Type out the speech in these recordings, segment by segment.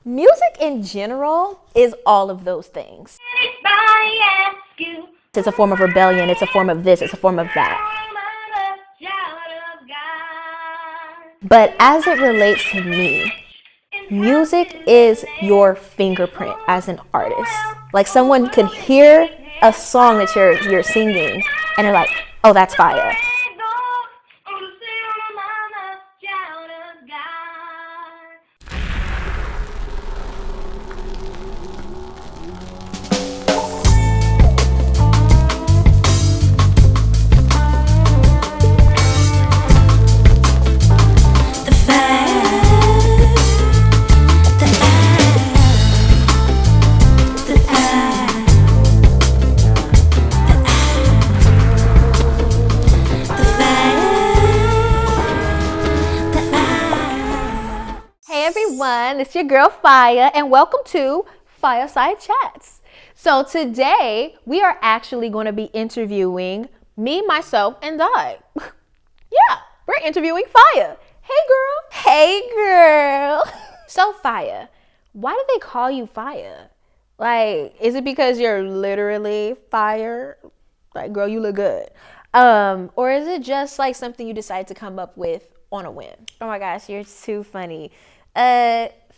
Music in general is all of those things. It's a form of rebellion, it's a form of this, it's a form of that. But as it relates to me, music is your fingerprint as an artist. Like someone can hear a song that you're singing and they're like, oh, that's Fya. It's your girl Fya, and welcome to Fya Side Chats. So today we are actually going to be interviewing me, myself, and I. Yeah, we're interviewing Fya. Hey girl. So Fya, why do they call you Fya? Like, is it because you're literally fire? Like, girl, you look good. Or is it just like something you decide to come up with on a whim? Oh my gosh, you're too funny.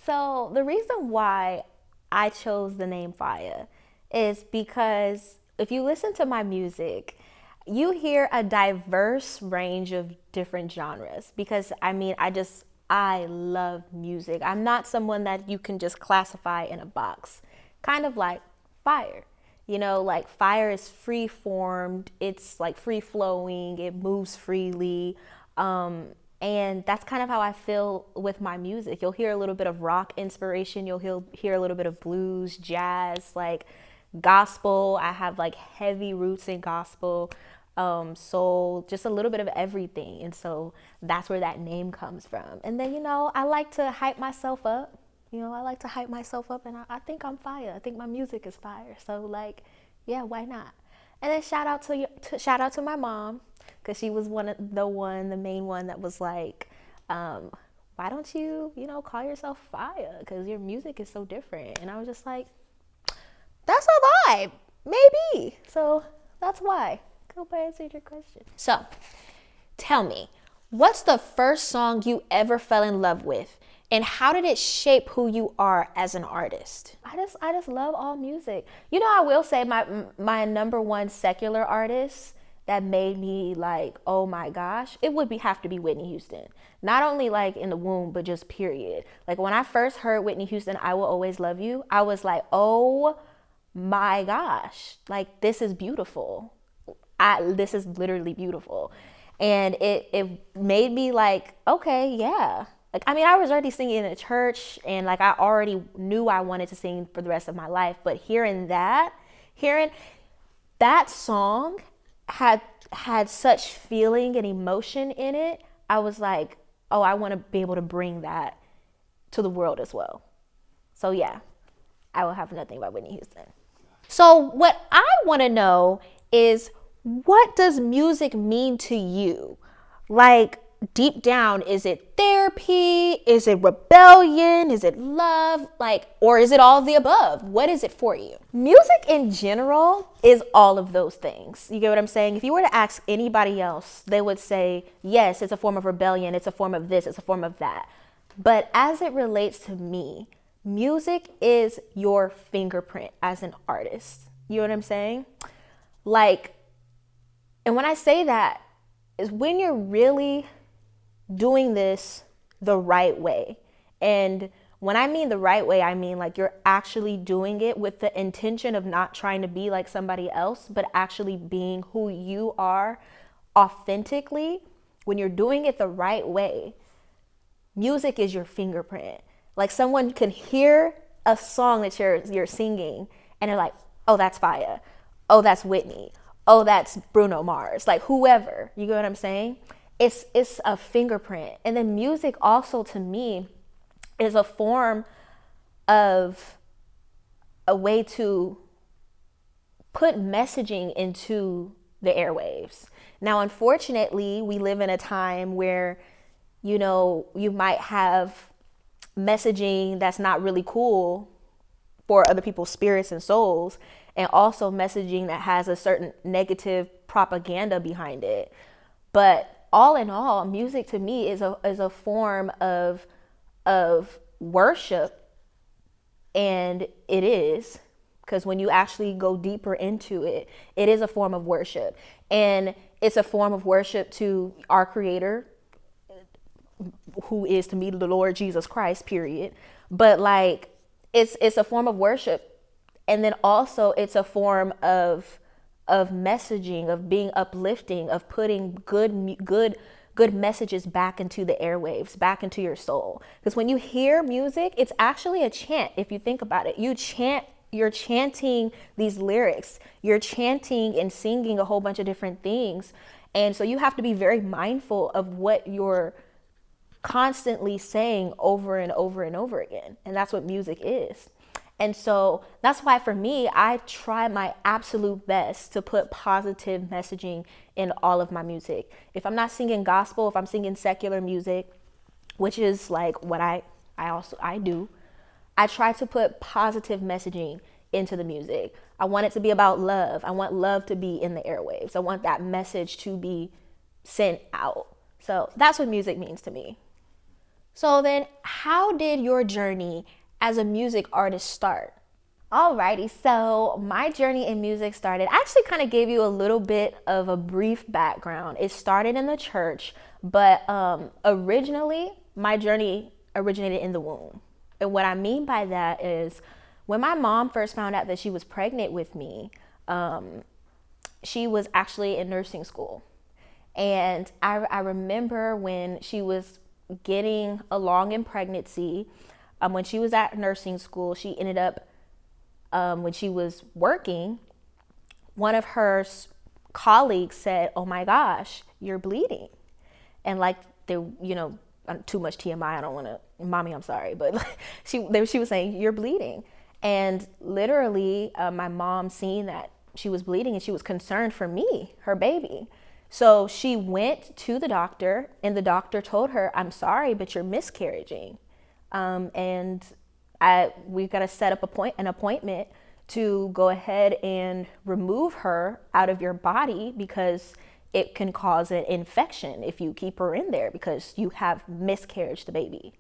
So the reason why I chose the name Fya is because if you listen to my music, you hear a diverse range of different genres because I love music. I'm not someone that you can just classify in a box, kind of like fire. You know, like fire is free formed, it's like free flowing, it moves freely. And that's kind of how I feel with my music. You'll hear a little bit of rock inspiration. You'll hear a little bit of blues, jazz, like gospel. I have like heavy roots in gospel, soul, just a little bit of everything. And so that's where that name comes from. And then, I like to hype myself up. And I think I'm fire. I think my music is fire. So like, yeah, why not? And then shout out to my mom, because she was the main one that was like, why don't you, call yourself Fya? Because your music is so different. And I was just like, that's a vibe, maybe. So that's why. Hope I answered your question. So tell me, what's the first song you ever fell in love with? And how did it shape who you are as an artist? I just love all music. I will say my number one secular artist that made me like, oh my gosh, it would have to be Whitney Houston. Not only like in the womb, but just period. Like when I first heard Whitney Houston, I Will Always Love You, I was like, oh my gosh, like this is beautiful. This is literally beautiful. And it made me like, okay, yeah. Like, I was already singing in a church and like I already knew I wanted to sing for the rest of my life. But hearing that song had such feeling and emotion in it, I was like, oh, I want to be able to bring that to the world as well. So yeah, I will have nothing by Whitney Houston. So what I want to know is, what does music mean to you? Like, deep down, is it therapy? Is it rebellion? Is it love? Like, or is it all of the above? What is it for you? Music in general is all of those things. You get what I'm saying? If you were to ask anybody else, they would say, yes, it's a form of rebellion. It's a form of this. It's a form of that. But as it relates to me, music is your fingerprint as an artist. You know what I'm saying? Like, and when I say that, is when you're really doing this the right way. And when I mean the right way, I mean like you're actually doing it with the intention of not trying to be like somebody else, but actually being who you are authentically. When you're doing it the right way, music is your fingerprint. Like someone can hear a song that you're singing and they're like, oh, that's Fya. Oh, that's Whitney. Oh, that's Bruno Mars. Like whoever, you get what I'm saying? It's a fingerprint. And then music also to me is a form of a way to put messaging into the airwaves. Now, unfortunately, we live in a time where, you might have messaging that's not really cool for other people's spirits and souls, and also messaging that has a certain negative propaganda behind it. But all in all, music to me is a form of worship, and it is, because when you actually go deeper into it, it is a form of worship, and it's a form of worship to our Creator, who is to me the Lord Jesus Christ, period. But like, it's a form of worship, and then also it's a form of messaging, of being uplifting, of putting good messages back into the airwaves, back into your soul. Because when you hear music, it's actually a chant. If you think about it, you're chanting these lyrics, you're chanting and singing a whole bunch of different things. And so you have to be very mindful of what you're constantly saying over and over and over again. And that's what music is. And so that's why for me, I try my absolute best to put positive messaging in all of my music. If I'm not singing gospel, if I'm singing secular music, which is like what I do, I try to put positive messaging into the music. I want it to be about love. I want love to be in the airwaves. I want that message to be sent out. So that's what music means to me. So then, how did your journey as a music artist start? Alrighty, so my journey in music started, I actually kind of gave you a little bit of a brief background. It started in the church, but originally my journey originated in the womb. And what I mean by that is, when my mom first found out that she was pregnant with me, she was actually in nursing school. And I remember when she was getting along in pregnancy, when she was at nursing school, she ended up, when she was working, one of her colleagues said, "Oh my gosh, you're bleeding." And like, too much TMI, I don't want to, mommy, I'm sorry, but she was saying, "You're bleeding." And literally, my mom seen that she was bleeding, and she was concerned for me, her baby. So she went to the doctor, and the doctor told her, "I'm sorry, but you're miscarriaging. And we've got to set up an appointment to go ahead and remove her out of your body, because it can cause an infection if you keep her in there, because you have miscarriaged the baby."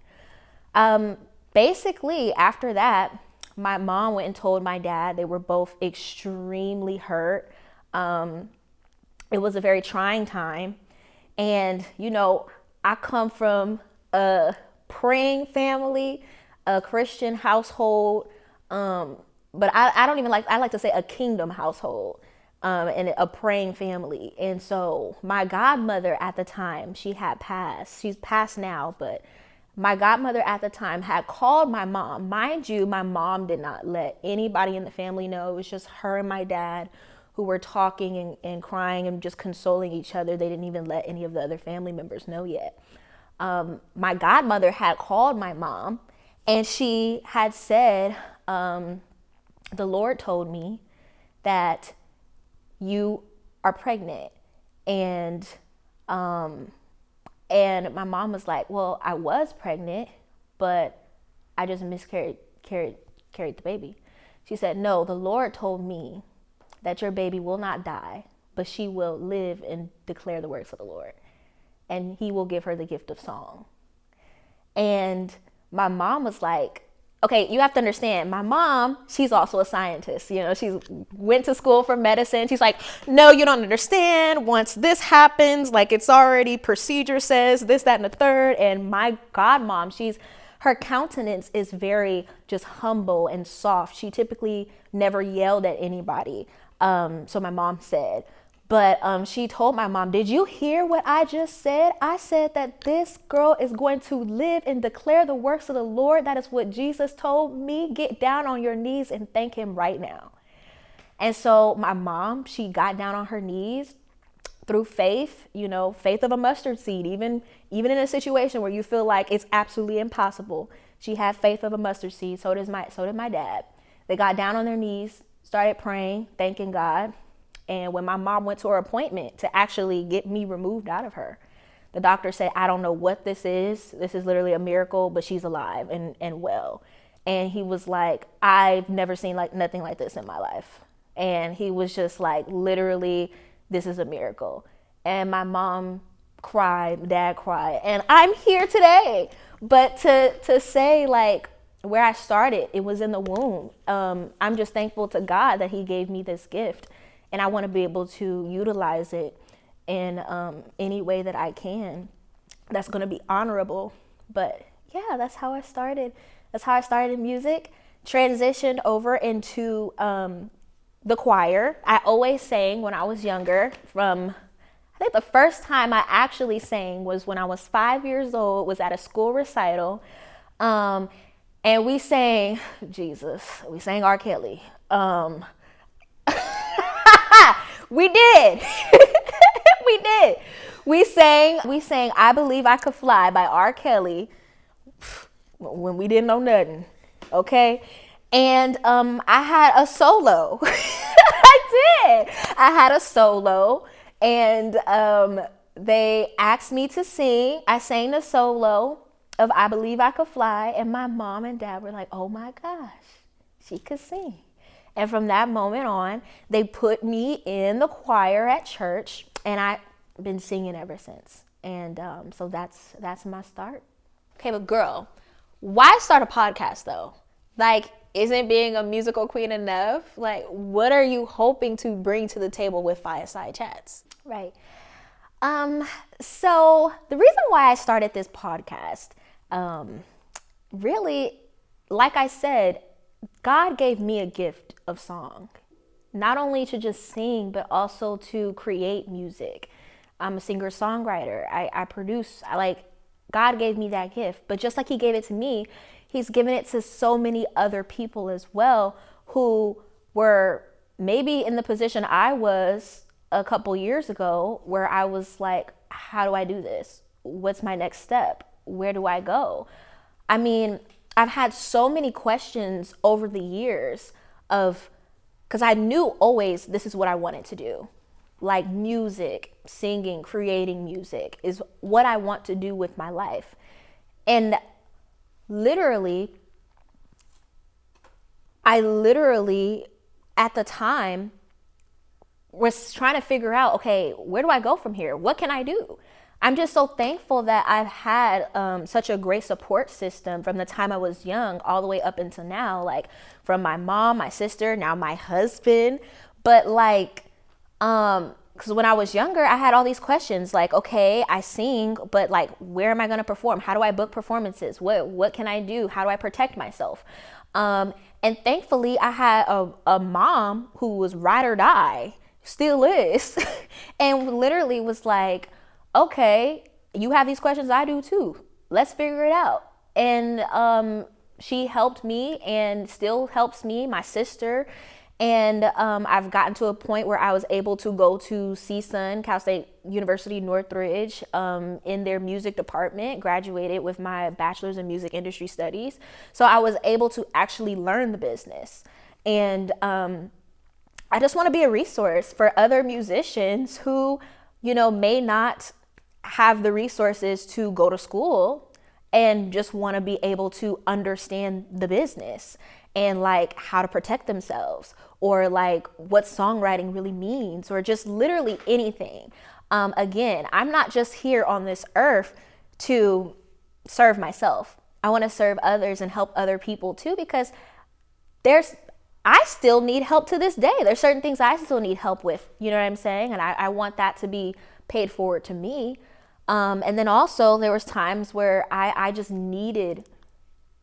Basically, after that, my mom went and told my dad. They were both extremely hurt. It was a very trying time. And, I come from a praying family, a Christian household, but I don't even I like to say a kingdom household, and a praying family. And so my godmother at the time, she had passed. She's passed now, but my godmother at the time had called my mom. Mind you, my mom did not let anybody in the family know. It was just her and my dad who were talking and crying and just consoling each other. They didn't even let any of the other family members know yet. My godmother had called my mom, and she had said, "The Lord told me that you are pregnant." And my mom was like, "Well, I was pregnant, but I just miscarried the baby." She said, "No, the Lord told me that your baby will not die, but she will live and declare the works of the Lord, and he will give her the gift of song." And my mom was like, okay, you have to understand, my mom, she's also a scientist. She went to school for medicine. She's like, "No, you don't understand. Once this happens, it's already procedure says this, that, and the third." And my godmom, her countenance is very just humble and soft. She typically never yelled at anybody. So my mom said, but she told my mom, "Did you hear what I just said? I said that this girl is going to live and declare the works of the Lord. That is what Jesus told me. Get down on your knees and thank him right now." And so my mom, she got down on her knees through faith, faith of a mustard seed. Even in a situation where you feel like it's absolutely impossible, she had faith of a mustard seed. So did my dad. They got down on their knees, started praying, thanking God. And when my mom went to her appointment to actually get me removed out of her, The doctor said, I don't know what this is. This is literally a miracle, but she's alive and well. And he was like, I've never seen like nothing like this in my life. And he was just like, literally, this is a miracle. And my mom cried, dad cried, and I'm here today. But to say like where I started, it was in the womb. I'm just thankful to God that he gave me this gift, and I want to be able to utilize it in any way that I can that's going to be honorable. But yeah, that's how I started. That's how I started in music, transitioned over into the choir. I always sang when I was younger. I think the first time I actually sang was when I was 5 years old, was at a school recital. And we sang, we sang R. Kelly. We did. We did. We sang I Believe I Could Fly by R. Kelly when we didn't know nothing. Okay. And I had a solo. I did. I had a solo, and they asked me to sing. I sang the solo of I Believe I Could Fly, and my mom and dad were like, oh my gosh, she could sing. And from that moment on, they put me in the choir at church, and I've been singing ever since. And so that's my start. Okay, but girl, why start a podcast though? Like, isn't being a musical queen enough? Like, what are you hoping to bring to the table with Fya Side Chats? Right. So the reason why I started this podcast, really, like I said, God gave me a gift of song, not only to just sing, but also to create music. I'm a singer-songwriter. I produce. God gave me that gift, but just like he gave it to me, he's given it to so many other people as well who were maybe in the position I was a couple years ago, where I was like, how do I do this? What's my next step? Where do I go? I mean, I've had so many questions over the years because I knew always this is what I wanted to do. Like music, singing, creating music is what I want to do with my life. And I literally at the time was trying to figure out, okay, where do I go from here? What can I do? I'm just so thankful that I've had such a great support system from the time I was young all the way up until now, like from my mom, my sister, now my husband. But because when I was younger, I had all these questions like, okay, I sing, but like, where am I going to perform? How do I book performances? What can I do? How do I protect myself? And thankfully, I had a mom who was ride or die, still is, and literally was like, okay, you have these questions, I do too. Let's figure it out. And she helped me and still helps me, my sister. And I've gotten to a point where I was able to go to CSUN, Cal State University Northridge, in their music department, graduated with my bachelor's in music industry studies. So I was able to actually learn the business. And I just want to be a resource for other musicians who, may not have the resources to go to school and just want to be able to understand the business and like how to protect themselves, or like what songwriting really means, or just literally anything. Again, I'm not just here on this earth to serve myself. I want to serve others and help other people too, because I still need help to this day. There's certain things I still need help with, you know what I'm saying? And I want that to be paid forward to me. And then also there was times where I just needed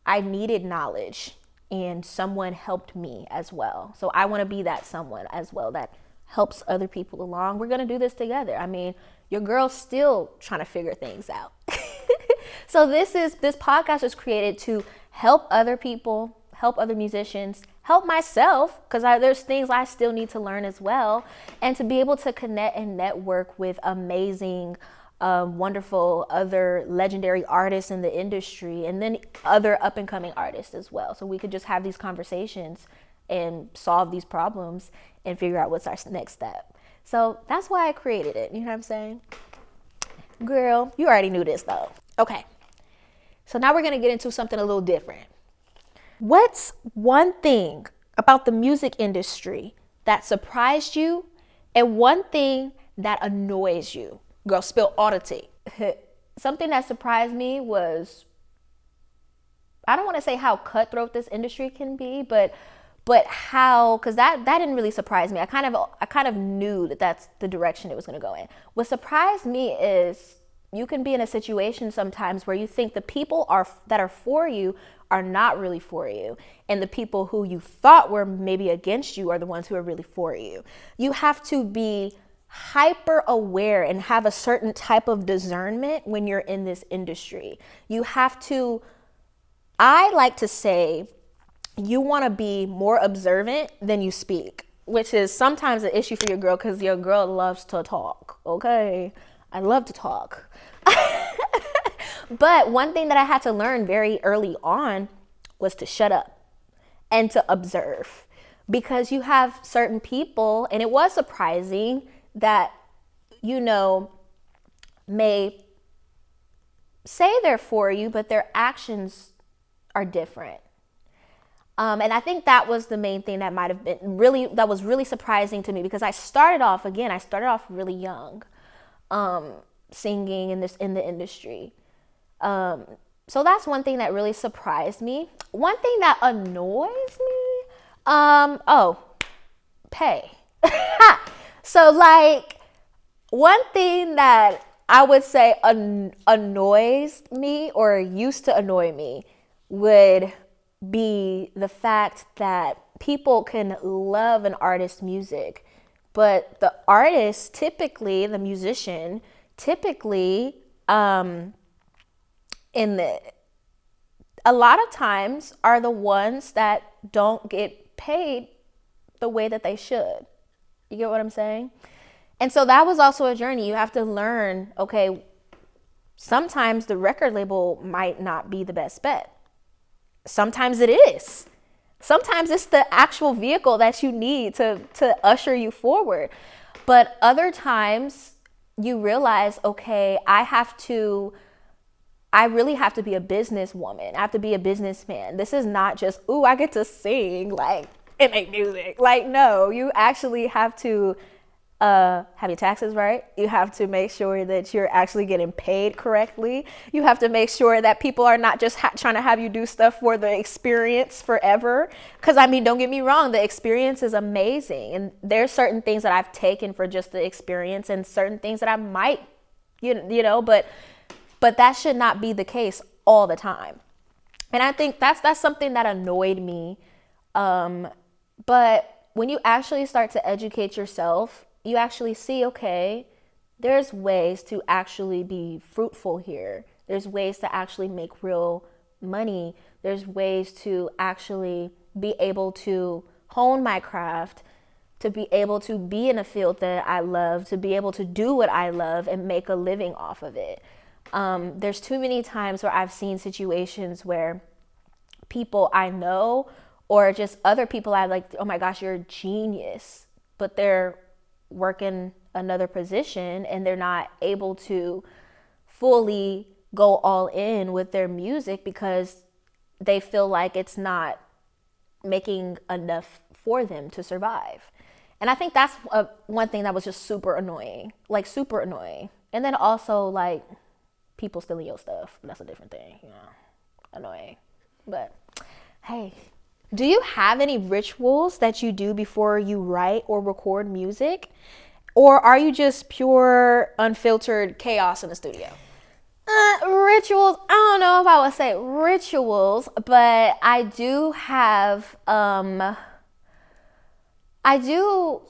knowledge, and someone helped me as well. So I want to be that someone as well that helps other people along. We're going to do this together. I mean, your girl's still trying to figure things out. So this podcast was created to help other people, help other musicians, help myself, because there's things I still need to learn as well, and to be able to connect and network with amazing, wonderful other legendary artists in the industry, and then other up and coming artists as well. So we could just have these conversations and solve these problems and figure out what's our next step. So that's why I created it. You know what I'm saying? Girl, you already knew this though. Okay. So now we're going to get into something a little different. What's one thing about the music industry that surprised you and one thing that annoys you? Girl, spill all the tea. Something that surprised me was, I don't want to say how cutthroat this industry can be, but how, because that didn't really surprise me. I kind of knew that that's the direction it was going to go in. What surprised me is you can be in a situation sometimes where you think the people that are for you are not really for you, and the people who you thought were maybe against you are the ones who are really for you. You have to be hyper aware and have a certain type of discernment when you're in this industry. You have to, I like to say, you want to be more observant than you speak, which is sometimes an issue for your girl because your girl loves to talk. Okay, I love to talk. But one thing that I had to learn very early on was to shut up and to observe, because you have certain people, and it was surprising that, may say they're for you, but their actions are different. And I think that was the main thing that might have been that was really surprising to me, because I started off really young, singing in the industry. So that's one thing that really surprised me. One thing that annoys me, pay. So like, one thing that I would say annoys me or used to annoy me would be the fact that people can love an artist's music, but the artist, typically the musician, a lot of times are the ones that don't get paid the way that they should. You get what I'm saying? And so that was also a journey. You have to learn, okay, sometimes the record label might not be the best bet. Sometimes it is. Sometimes it's the actual vehicle that you need to usher you forward. But other times you realize, okay, I really have to be a businesswoman. I have to be a businessman. This is not just, ooh, I get to sing like and make music. Like, no, you actually have to have your taxes right. You have to make sure that you're actually getting paid correctly. You have to make sure that people are not just trying to have you do stuff for the experience forever. Because I mean, don't get me wrong, the experience is amazing. And there's certain things that I've taken for just the experience, and certain things that I might, but that should not be the case all the time. And I think that's something that annoyed me. But when you actually start to educate yourself, you actually see, okay, there's ways to actually be fruitful here. There's ways to actually make real money. There's ways to actually be able to hone my craft, to be able to be in a field that I love, to be able to do what I love and make a living off of it. There's too many times where I've seen situations where people I know or just other people I like, oh my gosh, you're a genius, but they're working another position and they're not able to fully go all in with their music because they feel like it's not making enough for them to survive. And I think that's one thing that was just super annoying. And then also like people stealing your stuff. That's a different thing, annoying. But hey, do you have any rituals that you do before you write or record music? Or are you just pure unfiltered chaos in the studio? Rituals, I don't know if I would say rituals, but I do have I do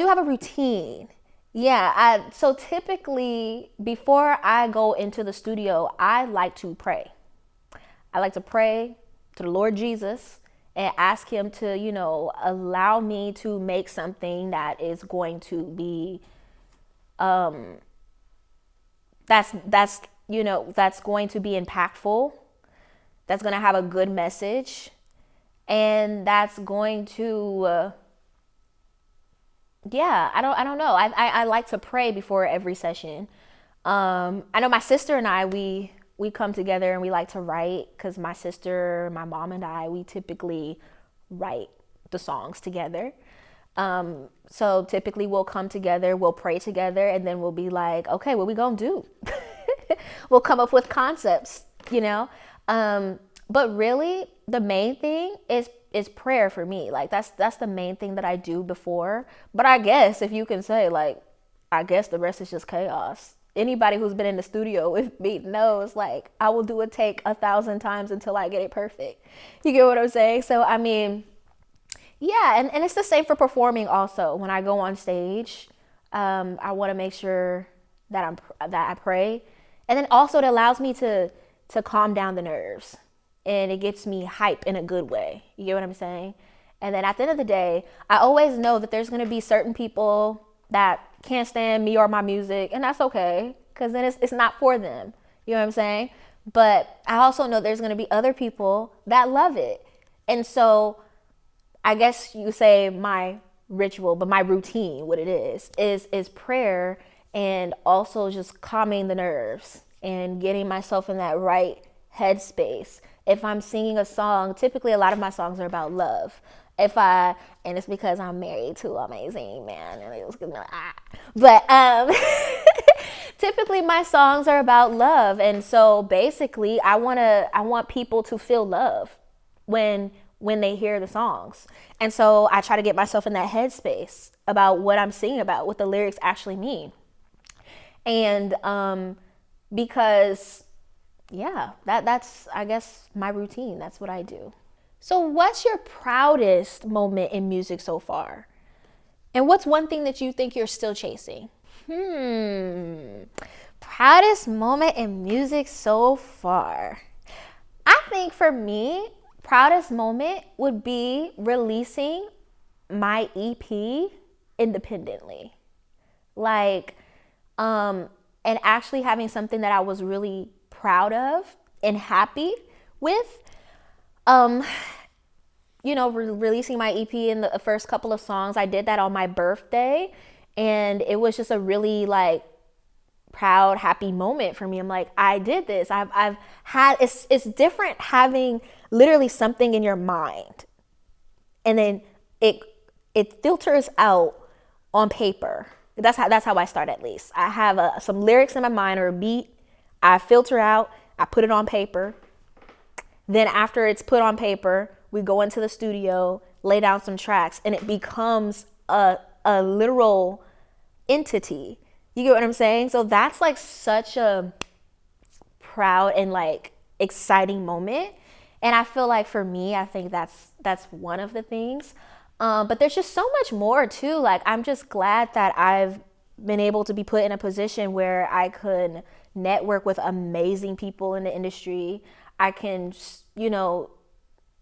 have a routine. Yeah, so typically before I go into the studio, I like to pray. I like to pray to the Lord Jesus and ask him to, allow me to make something that is going to be that's going to be impactful, that's going to have a good message, and that's going to I don't know. I like to pray before every session. I know my sister and I, we come together and we like to write, because my sister, my mom, and I, we typically write the songs together. So typically we'll come together, we'll pray together, and then we'll be like, okay, what we gonna do? We'll come up with concepts, you know? But really the main thing is prayer for me. Like that's the main thing that I do before. But I guess if you can say, like, I guess the rest is just chaos. Anybody who's been in the studio with me knows, like, I will do a take 1,000 times until I get it perfect. You get what I'm saying? So, I mean, yeah, and it's the same for performing also. When I go on stage, I want to make sure that I pray. And then also it allows me to calm down the nerves. And it gets me hype in a good way. You get what I'm saying? And then at the end of the day, I always know that there's going to be certain people that can't stand me or my music, and that's okay, because then it's not for them. You know what I'm saying? But I also know there's going to be other people that love it. And so I guess you say my ritual, but my routine, what it is prayer, and also just calming the nerves and getting myself in that right headspace. If I'm singing a song, typically a lot of my songs are about love. And it's because I'm married to an amazing man, and it was gonna, but typically my songs are about love, and so basically I want people to feel love when they hear the songs, and so I try to get myself in that headspace about what I'm singing about, what the lyrics actually mean, and because yeah, that's I guess my routine. That's what I do. So what's your proudest moment in music so far? And what's one thing that you think you're still chasing? Proudest moment in music so far. I think for me, proudest moment would be releasing my EP independently. Like, and actually having something that I was really proud of and happy with. Releasing my EP in the first couple of songs, I did that on my birthday, and it was just a really like proud, happy moment for me. I'm like, I did this. I've had, it's different having literally something in your mind, and then it filters out on paper. That's how I start, at least. I have some lyrics in my mind or a beat. I filter out, I put it on paper. Then after it's put on paper, we go into the studio, lay down some tracks, and it becomes a literal entity. You get what I'm saying? So that's like such a proud and like exciting moment. And I feel like for me, I think that's one of the things. But there's just so much more too. Like, I'm just glad that I've been able to be put in a position where I could network with amazing people in the industry. I can,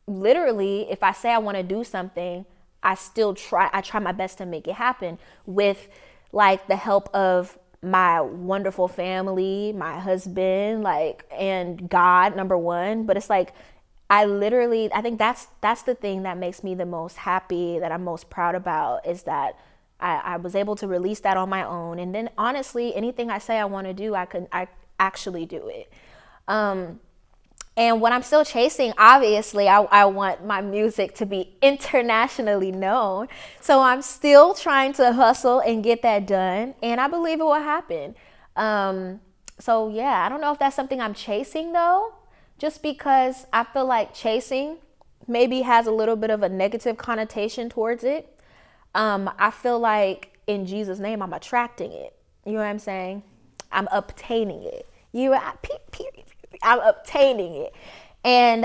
literally, if I say I want to do something, I try my best to make it happen with like the help of my wonderful family, my husband, like, and God, number one. But it's like, I think that's the thing that makes me the most happy, that I'm most proud about, is that I was able to release that on my own. And then honestly, anything I say I want to do, I actually do it. And what I'm still chasing, obviously, I want my music to be internationally known. So I'm still trying to hustle and get that done. And I believe it will happen. So yeah, I don't know if that's something I'm chasing though, just because I feel like chasing maybe has a little bit of a negative connotation towards it. I feel like in Jesus' name, I'm attracting it. You know what I'm saying? I'm obtaining it. I'm obtaining it. And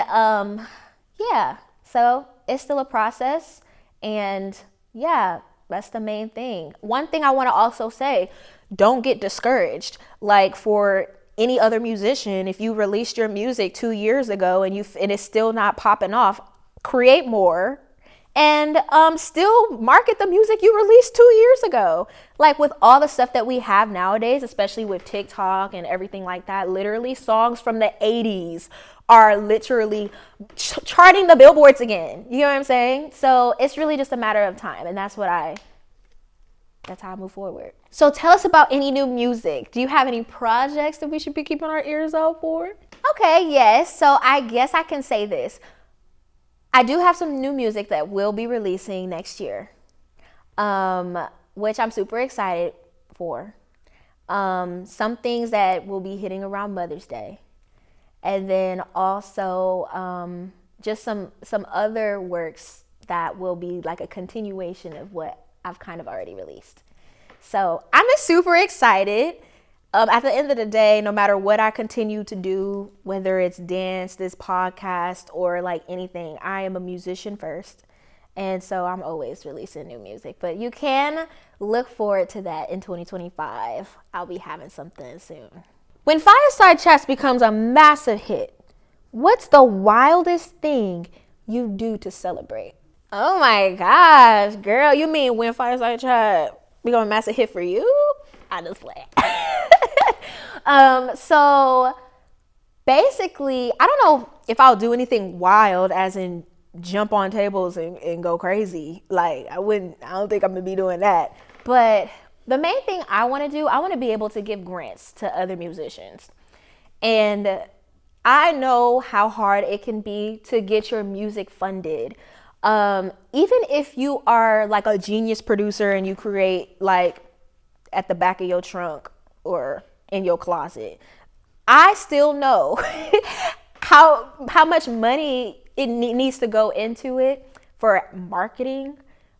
yeah, so it's still a process. And yeah, that's the main thing. One thing I want to also say, don't get discouraged. Like, for any other musician, if you released your music 2 years ago and it's still not popping off, create more. And still market the music you released 2 years ago. Like, with all the stuff that we have nowadays, especially with TikTok and everything like that, literally songs from the 80s are literally charting the billboards again. You know what I'm saying? So it's really just a matter of time. And that's what I that's how I move forward. So tell us about any new music. Do you have any projects that we should be keeping our ears out for? Okay, yes. So I guess I can say this. I do have some new music that will be releasing next year, which I'm super excited for. Some things that will be hitting around Mother's Day. And then also just some other works that will be like a continuation of what I've kind of already released. So I'm just super excited. At the end of the day, no matter what I continue to do, whether it's dance, this podcast, or like anything, I am a musician first. And so I'm always releasing new music. But you can look forward to that in 2025. I'll be having something soon. When Fya Side Chats becomes a massive hit, what's the wildest thing you do to celebrate? Oh my gosh, girl, you mean when Fya Side Chat become a massive hit for you? I just play. So basically, I don't know if I'll do anything wild as in jump on tables and go crazy. Like I don't think I'm gonna be doing that. But the main thing I want to do, I want to be able to give grants to other musicians. And I know how hard it can be to get your music funded. Even if you are like a genius producer and you create like at the back of your trunk or in your closet, I still know how much money it needs to go into it for marketing,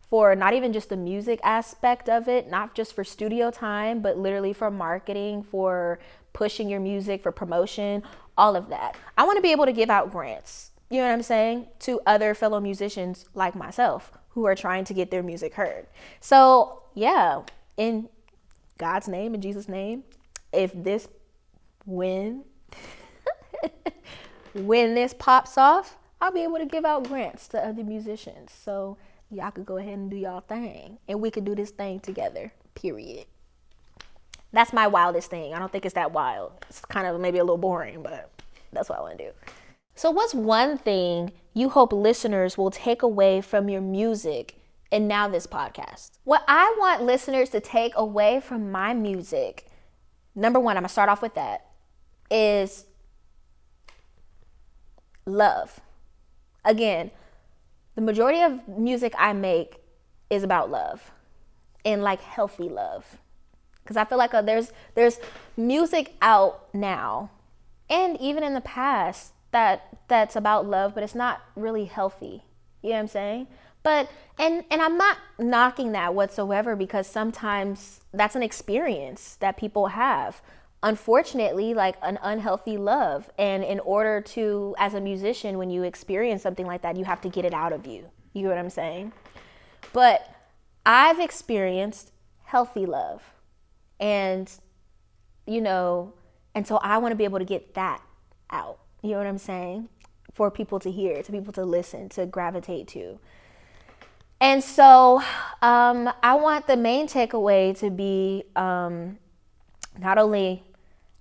for not even just the music aspect of it, not just for studio time, but literally for marketing, for pushing your music, for promotion, all of that. I want to be able to give out grants, you know what I'm saying, to other fellow musicians like myself who are trying to get their music heard. So yeah, in God's name, in Jesus' name, when this pops off, I'll be able to give out grants to other musicians. So y'all could go ahead and do y'all thing and we could do this thing together, period. That's my wildest thing. I don't think it's that wild. It's kind of maybe a little boring, but that's what I want to do. So what's one thing you hope listeners will take away from your music and now this podcast? What I want listeners to take away from my music, number one, I'm going to start off with that, is love. Again, the majority of music I make is about love and like healthy love. Because I feel like there's music out now and even in the past that's about love, but it's not really healthy. You know what I'm saying? But and I'm not knocking that whatsoever, because sometimes that's an experience that people have. Unfortunately, like an unhealthy love. And in order to, as a musician, when you experience something like that, you have to get it out of you. You know what I'm saying? But I've experienced healthy love. And, you know, and so I want to be able to get that out. You know what I'm saying? For people to hear, to people to listen, to gravitate to. And so I want the main takeaway to be not only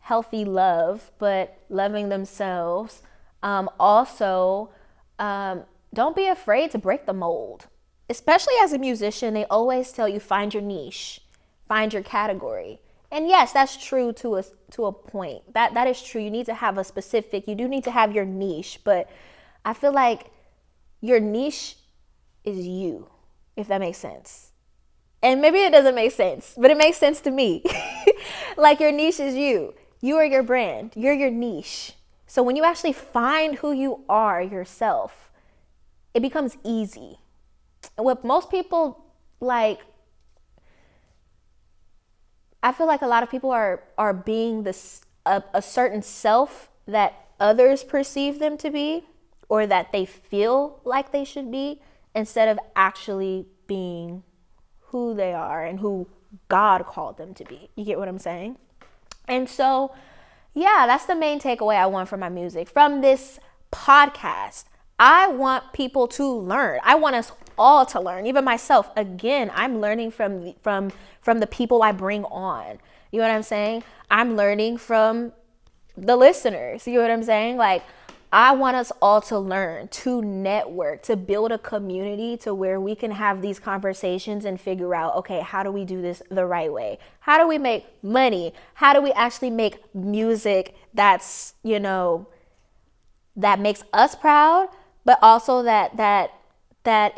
healthy love, but loving themselves. Also, don't be afraid to break the mold. Especially as a musician, they always tell you find your niche, find your category. And yes, that's true to a point. That is true. You need to have you do need to have your niche, but I feel like your niche is you, if that makes sense. And maybe it doesn't make sense, but it makes sense to me. Like your niche is you. You are your brand. You're your niche. So when you actually find who you are yourself, it becomes easy. And what most people like, I feel like a lot of people are being a certain self that others perceive them to be, or that they feel like they should be, instead of actually being who they are and who God called them to be. You get what I'm saying? And so, yeah, that's the main takeaway I want from my music. From this podcast, I want people to learn. I want us all to learn, even myself. Again, I'm learning from the people I bring on. You know what I'm saying? I'm learning from the listeners. You know what I'm saying? Like, I want us all to learn, to network, to build a community to where we can have these conversations and figure out, okay, how do we do this the right way? How do we make money? How do we actually make music that's, you know, that makes us proud, but also that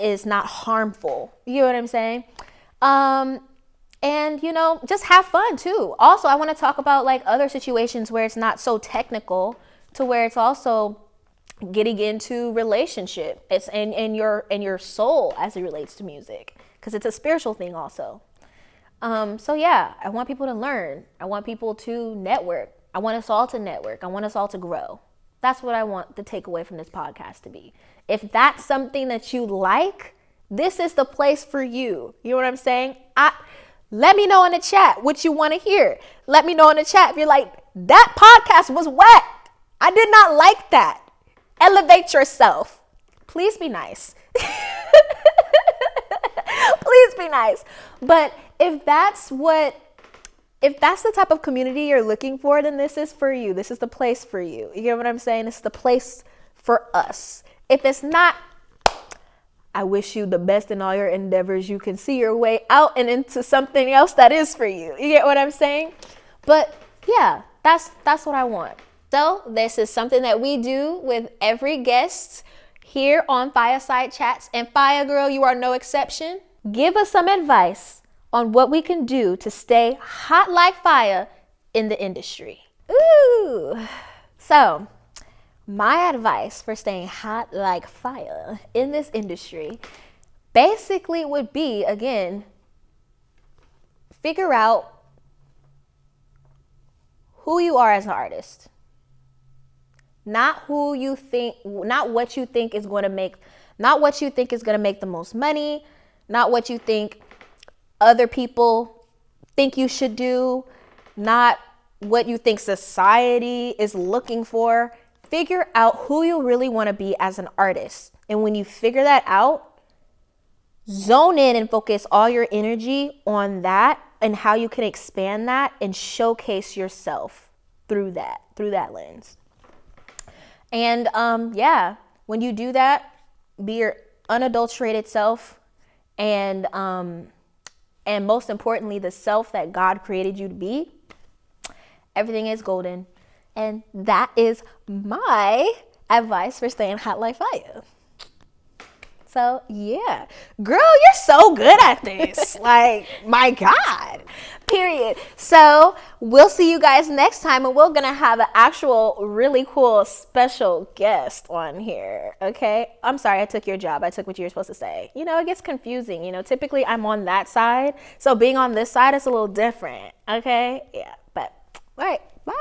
is not harmful? You know what I'm saying? And, you know, just have fun too. Also, I want to talk about like other situations where it's not so technical, to where it's also getting into relationship. It's in your soul as it relates to music, because it's a spiritual thing also. So yeah, I want people to learn. I want people to network. I want us all to network. I want us all to grow. That's what I want the takeaway from this podcast to be. If that's something that you like, this is the place for you. You know what I'm saying? Let me know in the chat what you want to hear. Let me know in the chat if you're like, that podcast was whack. I did not like that. Elevate yourself. Please be nice. Please be nice. But if that's the type of community you're looking for, then this is for you. This is the place for you. You get what I'm saying? It's the place for us. If it's not, I wish you the best in all your endeavors. You can see your way out and into something else that is for you. You get what I'm saying? But yeah, that's what I want. So this is something that we do with every guest here on Fya Side Chats. And Fya Girl, you are no exception. Give us some advice on what we can do to stay hot like Fya in the industry. Ooh. So my advice for staying hot like Fya in this industry basically would be, again, figure out who you are as an artist. Not what you think is going to make the most money, not what you think other people think you should do, not what you think society is looking for. Figure out who you really want to be as an artist. And when you figure that out, zone in and focus all your energy on that and how you can expand that and showcase yourself through that lens. And yeah, when you do that, be your unadulterated self, and most importantly, the self that God created you to be. Everything is golden. And that is my advice for staying hot like Fya. So yeah, girl, you're so good at this. Like, my God, period. So we'll see you guys next time, and we're going to have an actual really cool special guest on here. Okay. I'm sorry. I took your job. I took what you were supposed to say. You know, it gets confusing. You know, typically I'm on that side. So being on this side is a little different. Okay. Yeah. But all right. Bye.